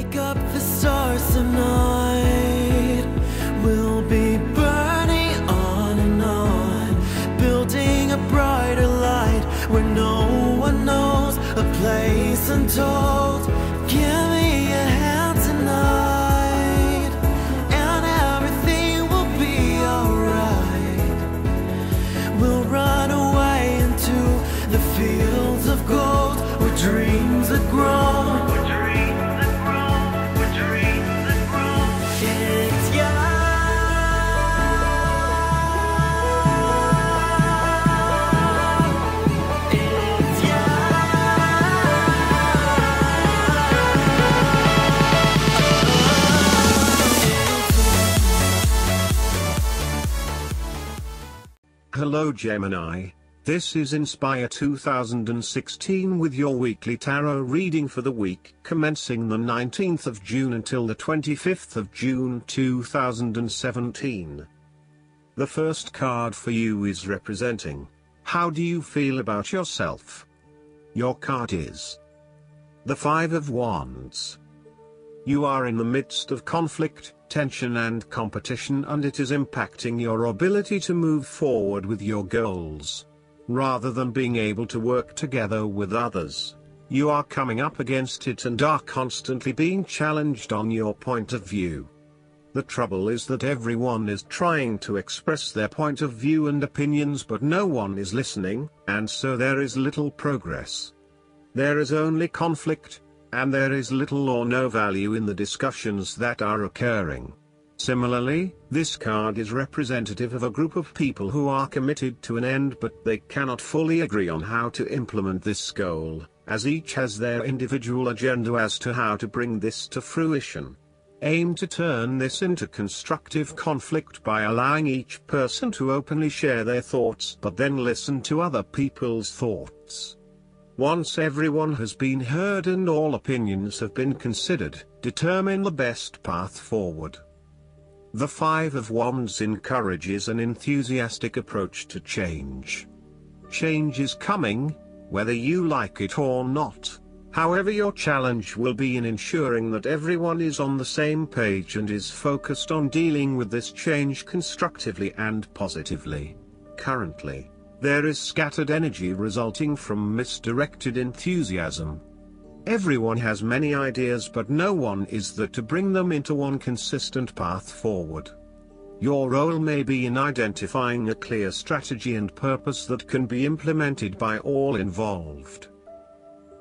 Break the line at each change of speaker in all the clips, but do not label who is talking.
Pick up the stars tonight. We'll be burning on and on, building a brighter light where no one knows, a place untold. Give me a hand tonight, and everything will be alright. We'll run away into the fields of gold where dreams are grown.
Hello Gemini, this is Inspire 2016 with your weekly tarot reading for the week commencing the 19th of June until the 25th of June 2017. The first card for you is representing, how do you feel about yourself? Your card is the Five of Wands. You are in the midst of conflict, tension and competition, and it is impacting your ability to move forward with your goals. Rather than being able to work together with others, you are coming up against it and are constantly being challenged on your point of view. The trouble is that everyone is trying to express their point of view and opinions, but no one is listening, and so there is little progress. There is only conflict, and there is little or no value in the discussions that are occurring. Similarly, this card is representative of a group of people who are committed to an end, but they cannot fully agree on how to implement this goal, as each has their individual agenda as to how to bring this to fruition. Aim to turn this into constructive conflict by allowing each person to openly share their thoughts, but then listen to other people's thoughts. Once everyone has been heard and all opinions have been considered, determine the best path forward. The Five of Wands encourages an enthusiastic approach to change. Change is coming, whether you like it or not. However, your challenge will be in ensuring that everyone is on the same page and is focused on dealing with this change constructively and positively. Currently, there is scattered energy resulting from misdirected enthusiasm. Everyone has many ideas, but no one is there to bring them into one consistent path forward. Your role may be in identifying a clear strategy and purpose that can be implemented by all involved.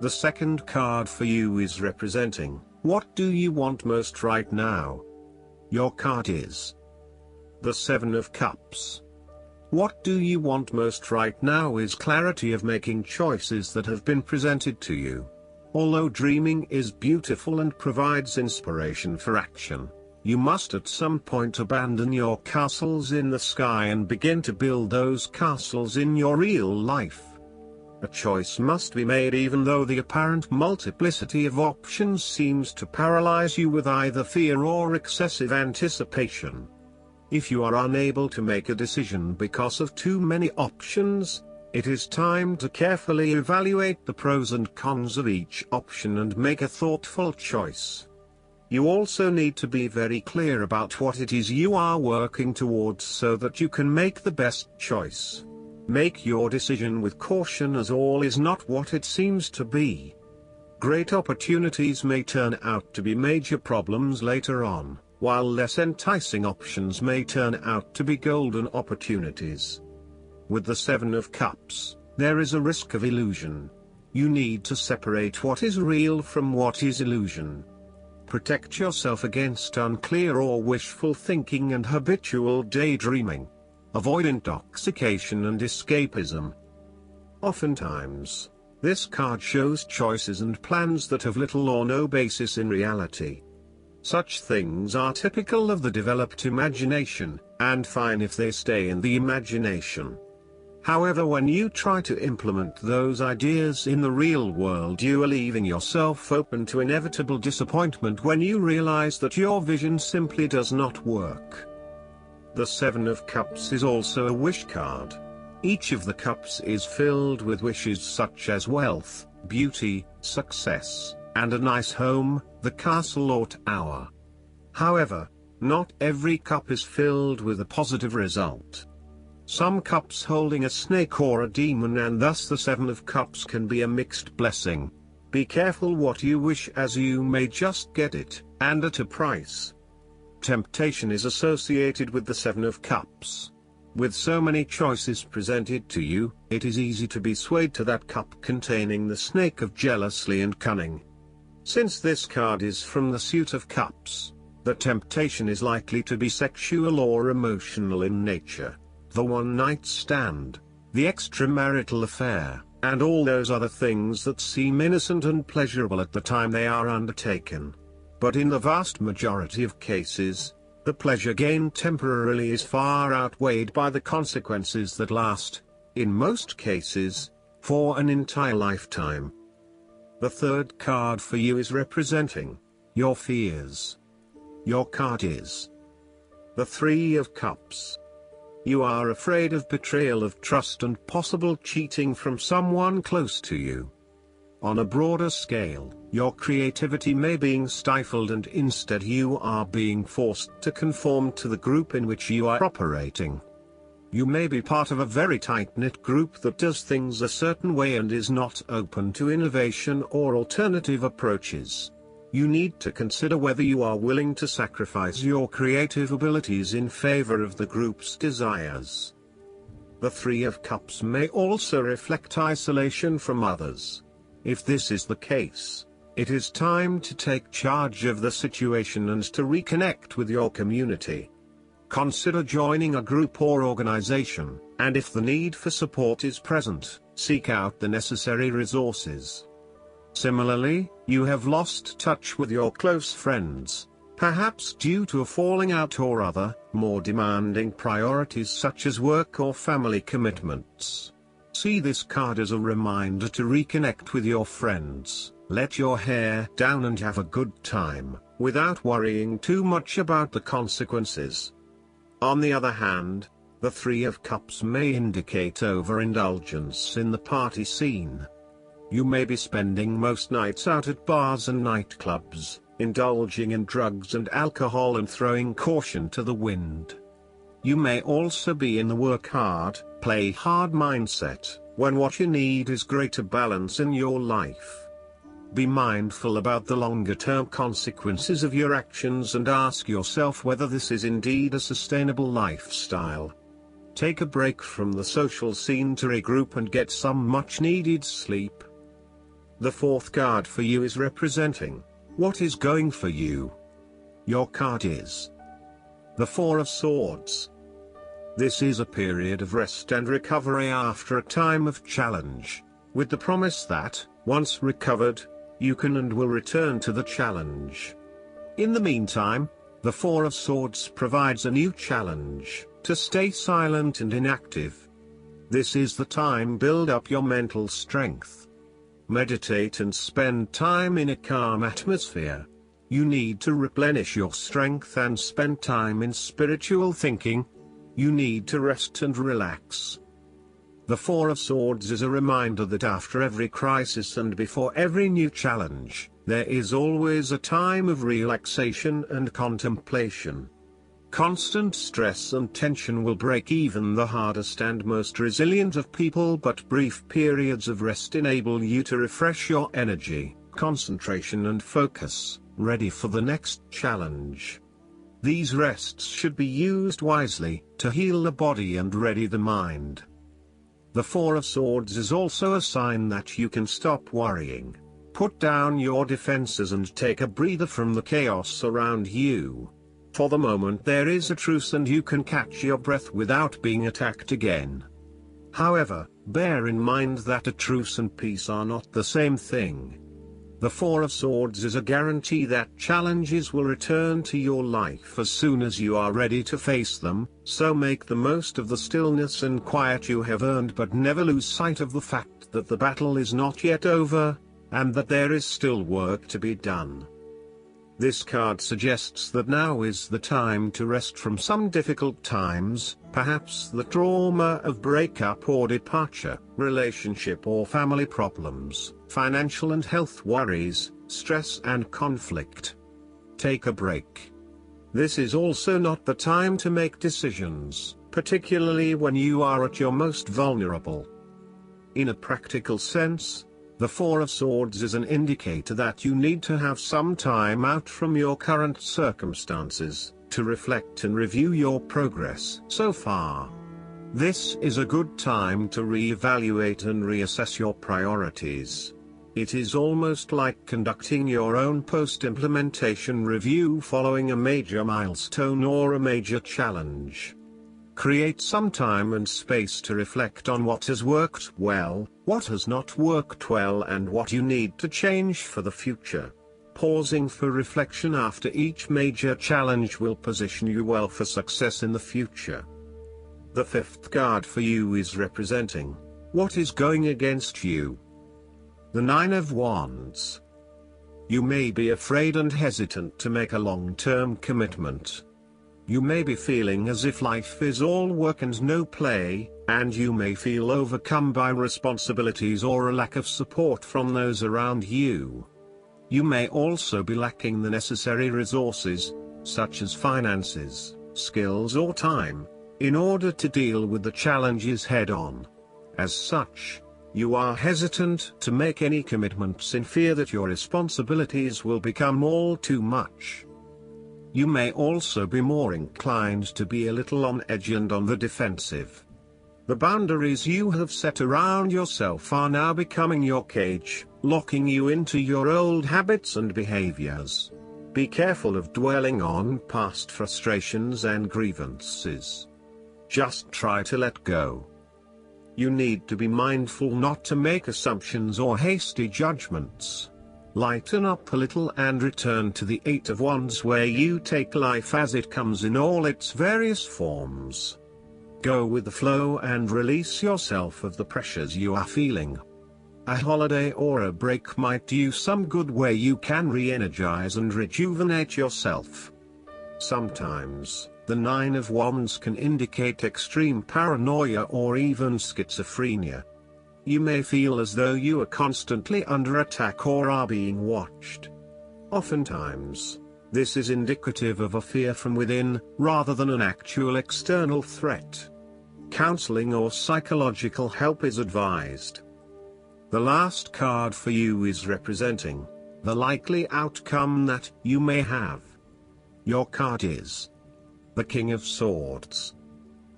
The second card for you is representing, what do you want most right now? Your card is the Seven of Cups. What do you want most right now is clarity of making choices that have been presented to you. Although dreaming is beautiful and provides inspiration for action, you must at some point abandon your castles in the sky and begin to build those castles in your real life. A choice must be made even though the apparent multiplicity of options seems to paralyze you with either fear or excessive anticipation. If you are unable to make a decision because of too many options, it is time to carefully evaluate the pros and cons of each option and make a thoughtful choice. You also need to be very clear about what it is you are working towards so that you can make the best choice. Make your decision with caution, as all is not what it seems to be. Great opportunities may turn out to be major problems later on, while less enticing options may turn out to be golden opportunities. With the Seven of Cups, there is a risk of illusion. You need to separate what is real from what is illusion. Protect yourself against unclear or wishful thinking and habitual daydreaming. Avoid intoxication and escapism. Oftentimes, this card shows choices and plans that have little or no basis in reality. Such things are typical of the developed imagination, and fine if they stay in the imagination. However, when you try to implement those ideas in the real world, you are leaving yourself open to inevitable disappointment when you realize that your vision simply does not work. The Seven of Cups is also a wish card. Each of the cups is filled with wishes such as wealth, beauty, success, and a nice home, the castle or tower. However, not every cup is filled with a positive result. Some cups holding a snake or a demon, and thus the Seven of Cups can be a mixed blessing. Be careful what you wish, as you may just get it, and at a price. Temptation is associated with the Seven of Cups. With so many choices presented to you, it is easy to be swayed to that cup containing the snake of jealousy and cunning. Since this card is from the suit of cups, the temptation is likely to be sexual or emotional in nature. The one-night stand, the extramarital affair, and all those other things that seem innocent and pleasurable at the time they are undertaken. But in the vast majority of cases, the pleasure gained temporarily is far outweighed by the consequences that last, in most cases, for an entire lifetime. The third card for you is representing your fears. Your card is the Three of Cups. You are afraid of betrayal of trust and possible cheating from someone close to you. On a broader scale, your creativity may be stifled, and instead you are being forced to conform to the group in which you are operating. You may be part of a very tight-knit group that does things a certain way and is not open to innovation or alternative approaches. You need to consider whether you are willing to sacrifice your creative abilities in favor of the group's desires. The Three of Cups may also reflect isolation from others. If this is the case, it is time to take charge of the situation and to reconnect with your community. Consider joining a group or organization, and if the need for support is present, seek out the necessary resources. Similarly, you have lost touch with your close friends, perhaps due to a falling out or other, more demanding priorities such as work or family commitments. See this card as a reminder to reconnect with your friends, let your hair down and have a good time, without worrying too much about the consequences. On the other hand, the Three of Cups may indicate overindulgence in the party scene. You may be spending most nights out at bars and nightclubs, indulging in drugs and alcohol and throwing caution to the wind. You may also be in the work hard, play hard mindset, when what you need is greater balance in your life. Be mindful about the longer-term consequences of your actions and ask yourself whether this is indeed a sustainable lifestyle. Take a break from the social scene to regroup and get some much-needed sleep. The fourth card for you is representing what is going for you. Your card is the Four of Swords. This is a period of rest and recovery after a time of challenge, with the promise that, once recovered, you can and will return to the challenge. In the meantime, the Four of Swords provides a new challenge, to stay silent and inactive. This is the time to build up your mental strength. Meditate and spend time in a calm atmosphere. You need to replenish your strength and spend time in spiritual thinking. You need to rest and relax. The Four of Swords is a reminder that after every crisis and before every new challenge, there is always a time of relaxation and contemplation. Constant stress and tension will break even the hardest and most resilient of people, but brief periods of rest enable you to refresh your energy, concentration and focus, ready for the next challenge. These rests should be used wisely, to heal the body and ready the mind. The Four of Swords is also a sign that you can stop worrying, put down your defenses and take a breather from the chaos around you. For the moment there is a truce and you can catch your breath without being attacked again. However, bear in mind that a truce and peace are not the same thing. The Four of Swords is a guarantee that challenges will return to your life as soon as you are ready to face them, so make the most of the stillness and quiet you have earned, but never lose sight of the fact that the battle is not yet over, and that there is still work to be done. This card suggests that now is the time to rest from some difficult times, perhaps the trauma of breakup or departure, relationship or family problems, financial and health worries, stress and conflict. Take a break. This is also not the time to make decisions, particularly when you are at your most vulnerable. In a practical sense, the Four of Swords is an indicator that you need to have some time out from your current circumstances, to reflect and review your progress so far. This is a good time to re-evaluate and reassess your priorities. It is almost like conducting your own post-implementation review following a major milestone or a major challenge. Create some time and space to reflect on what has worked well, what has not worked well, and what you need to change for the future. Pausing for reflection after each major challenge will position you well for success in the future. The fifth card for you is representing what is going against you. The Nine of Wands. You may be afraid and hesitant to make a long-term commitment. You may be feeling as if life is all work and no play, and you may feel overcome by responsibilities or a lack of support from those around you. You may also be lacking the necessary resources, such as finances, skills or time, in order to deal with the challenges head-on. As such, you are hesitant to make any commitments in fear that your responsibilities will become all too much. You may also be more inclined to be a little on edge and on the defensive. The boundaries you have set around yourself are now becoming your cage, locking you into your old habits and behaviors. Be careful of dwelling on past frustrations and grievances. Just try to let go. You need to be mindful not to make assumptions or hasty judgments. Lighten up a little and return to the Eight of Wands, where you take life as it comes in all its various forms. Go with the flow and release yourself of the pressures you are feeling. A holiday or a break might do you some good, where you can re-energize and rejuvenate yourself. Sometimes, the Nine of Wands can indicate extreme paranoia or even schizophrenia. You may feel as though you are constantly under attack or are being watched. Oftentimes, this is indicative of a fear from within, rather than an actual external threat. Counseling or psychological help is advised. The last card for you is representing the likely outcome that you may have. Your card is the King of Swords.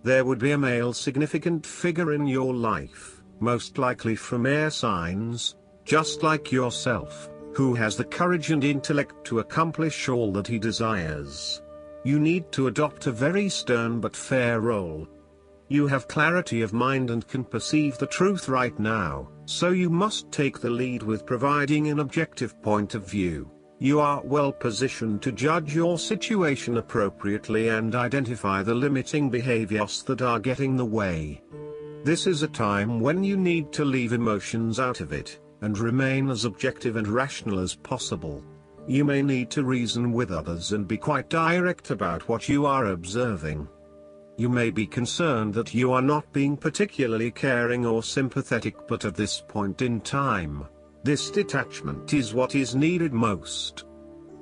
There would be a male significant figure in your life, most likely from air signs, just like yourself, who has the courage and intellect to accomplish all that he desires. You need to adopt a very stern but fair role. You have clarity of mind and can perceive the truth right now, so you must take the lead with providing an objective point of view. You are well positioned to judge your situation appropriately and identify the limiting behaviors that are getting in the way. This is a time when you need to leave emotions out of it, and remain as objective and rational as possible. You may need to reason with others and be quite direct about what you are observing. You may be concerned that you are not being particularly caring or sympathetic, but at this point in time, this detachment is what is needed most.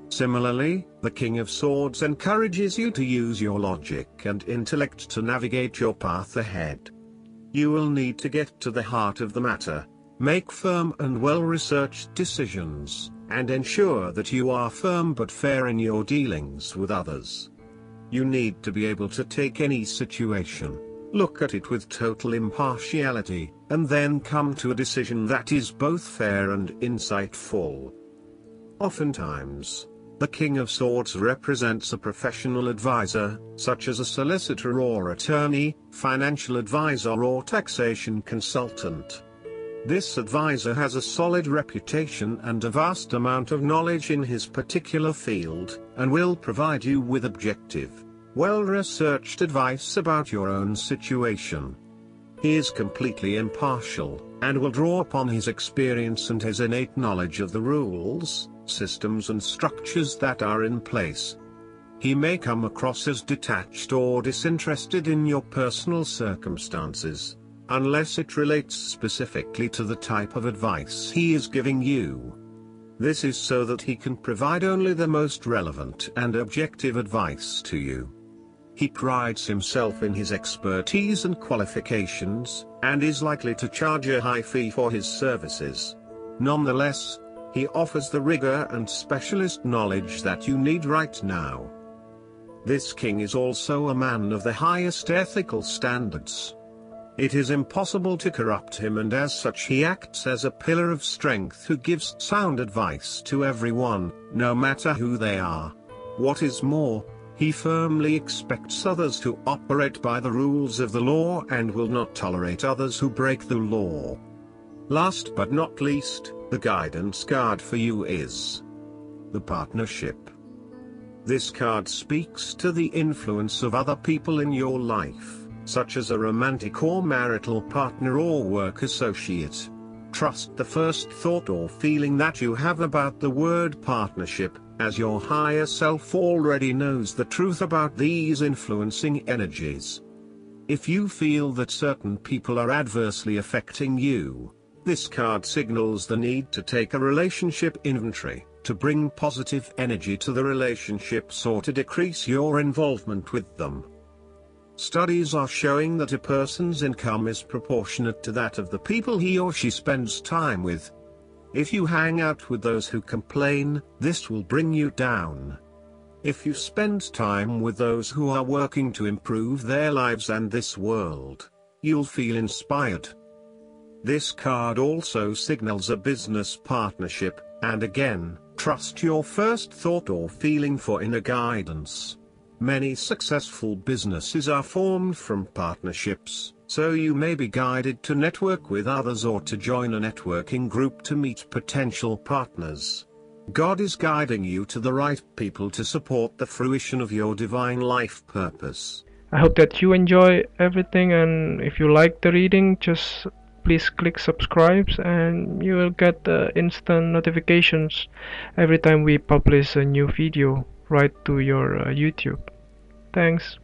Similarly, the King of Swords encourages you to use your logic and intellect to navigate your path ahead. You will need to get to the heart of the matter, make firm and well-researched decisions, and ensure that you are firm but fair in your dealings with others. You need to be able to take any situation, look at it with total impartiality, and then come to a decision that is both fair and insightful. Oftentimes, the King of Swords represents a professional advisor, such as a solicitor or attorney, financial advisor or taxation consultant. This advisor has a solid reputation and a vast amount of knowledge in his particular field, and will provide you with objective, well-researched advice about your own situation. He is completely impartial, and will draw upon his experience and his innate knowledge of the rules, systems and structures that are in place. He may come across as detached or disinterested in your personal circumstances, unless it relates specifically to the type of advice he is giving you. This is so that he can provide only the most relevant and objective advice to you. He prides himself in his expertise and qualifications, and is likely to charge a high fee for his services. Nonetheless, he offers the rigor and specialist knowledge that you need right now. This king is also a man of the highest ethical standards. It is impossible to corrupt him, and as such he acts as a pillar of strength who gives sound advice to everyone, no matter who they are. What is more, he firmly expects others to operate by the rules of the law and will not tolerate others who break the law. Last but not least, the guidance card for you is the Partnership. This card speaks to the influence of other people in your life, such as a romantic or marital partner or work associate. Trust the first thought or feeling that you have about the word partnership, as your higher self already knows the truth about these influencing energies. If you feel that certain people are adversely affecting you, this card signals the need to take a relationship inventory, to bring positive energy to the relationships or to decrease your involvement with them. Studies are showing that a person's income is proportionate to that of the people he or she spends time with. If you hang out with those who complain, this will bring you down. If you spend time with those who are working to improve their lives and this world, you'll feel inspired. This card also signals a business partnership, and again, trust your first thought or feeling for inner guidance. Many successful businesses are formed from partnerships, so you may be guided to network with others or to join a networking group to meet potential partners. God is guiding you to the right people to support the fruition of your divine life purpose.
I hope that you enjoy everything, and if you like the reading, just please click subscribe and you will get the instant notifications every time we publish a new video right to your YouTube. Thanks.